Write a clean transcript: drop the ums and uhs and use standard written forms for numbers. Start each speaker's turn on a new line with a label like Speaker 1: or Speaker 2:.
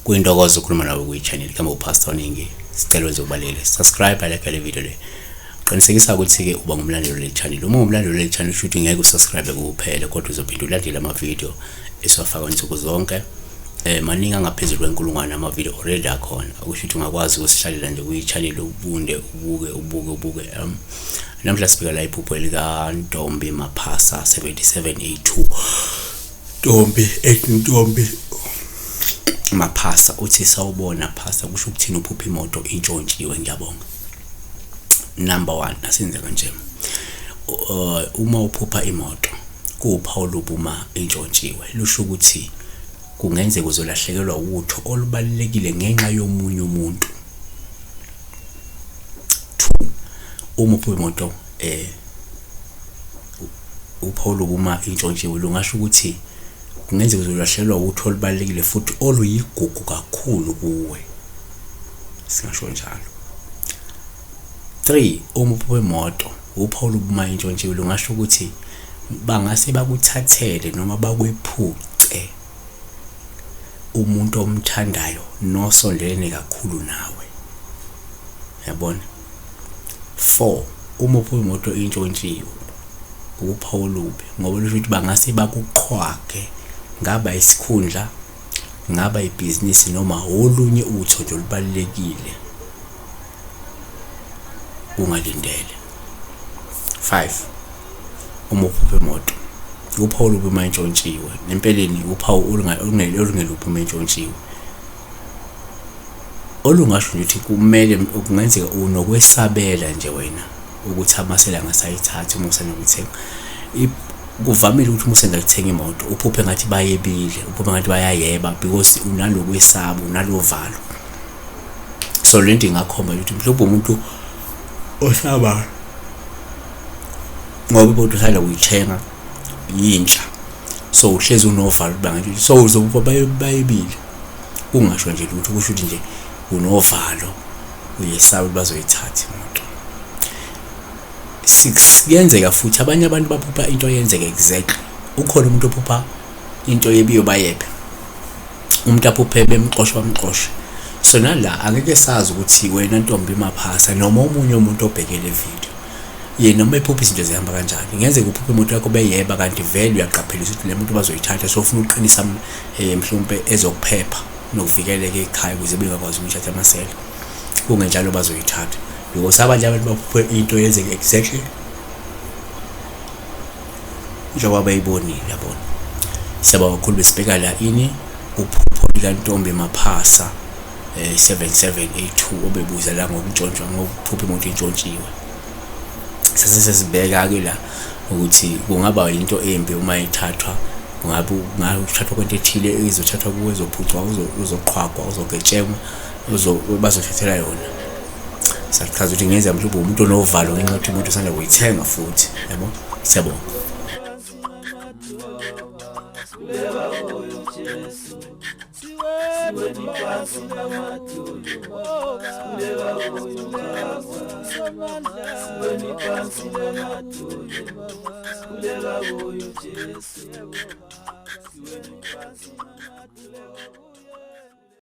Speaker 1: Kuyintokozo ukukhuluma nawe kwi-channel kama upastor Ningi. Sicela wenze ubalele, subscribe like le video le. Qinisekisa ukuthi ke uba ngumlandeli le channel. Uma ungumlandeli le channel futhi ngeke usubscribe kuphela kodwa uzophinda ulandele ama video esiwafaka insuku zonke. Maningi angaphezulu kwenkulungwane ama video already akhona. Okusho ukuthi ungakwazi ukusihlalela nje kwi-channel ubuke. Namhla sibika la iphupho lika Ntombi Maphasa 7782. Ntombi Maphasa uthi sawubona phasa kusho ukuthini uphupha imoto intshontshiwe. Ngiyabonga. Number 1 asenze kanje. Uma uphupha imoto kuwuphawu lobuma intshontshiwe lusho ukuthi kungenzeka uzolahlekelwa utho olubalekile ngenxa yomunye umuntu. 2 uma uphupha imoto uphawu lobuma intshontshiwe lungasho ukuthi kungenzeka uzolahlekelwa utho olubalekile futhi oluyigugu kakhulu kuwe. Singasho njalo. 3 uma uphupha imoto uphawu lobuma intshontshiwe lungasho ukuthi bangase bakuthathele noma bakwephuce umuntu omthandayo nosondelene kakhulu nawe. Yabona. 4 uma uphupha imoto intshontshiwe uphawu lubi ngoba lusho ukuthi bangase bakuqhwage, ngaba isikhundla, ngaba ibhizinisi noma olunye utho nje olubalekile ungalindele. 5 uma uphupha imoto uphawu lobuma intshontshiwe empeleni uphawu olungeluphi uma intshontshiwe olungasho ukuthi kumele kungenzeka unokwesabela nje wena ukuthi amasela ngasayithatha uma usanda kuthenga. Kuvamile ukuthi umusenda ukuthenga imoto uphuphe ngathi bayebile, uphuphe ngathi bayayeba because unalokwesaba, unalovalo. So lento ingakhomba ukuthi mhlawumbe umuntu osaba ngoba imoto usanda kuyithenga yintsha, so uhlezi unovalo bangathi so uzokuba bayebile. Kungasho nje ukuthi kusho ukuthi nje unovalo uyesaba bazoyithatha imoto. 6 yenzeka futhi abanye abantu baphupha into yenzeka exactly. Ukhona umuntu ophupha into yebiyo bayephe, umuntu aphuphe bamxosha. So nala angeke sazi ukuthi wena Ntombi Maphasa noma omunye umuntu obhekele video yena noma ephupha izinto zihamba kanjani. Ngenzeka uphuphe imoto yakho beyeba kanti vele uyaqaphelisa ukuthi le muntu bazoyithatha, so ufuna uqinisa mhlawumbe ezokuphepha nokuvikeleka ekhaya ukuze bengakwazi ukuthatha amasela. Kungenjalo bazoyithatha because abanye abantu baphuphe into yenzeka exactly njengoba bayibonile. Yabona. Siyabonga kakhulu besibheka la ini uphupho lika Ntombi Maphasa 7782 obebuza la ngokuntshontsha ngokuphupha imoto intshontshiwe. Sesibheka ke la ukuthi kungaba into embi uma ithathwa, kungakuthathwa kwento ethile ezothathwa kuwe, ezophucwa, uzoqhwagwa, uzogetshelwa, bazothathela yona. Sachaza ukuthi ngenza mhlawumbe umuntu onovalo ngenxa yokuthi umuntu usanda kuyithenga futhi. Yabo. Siyabonga.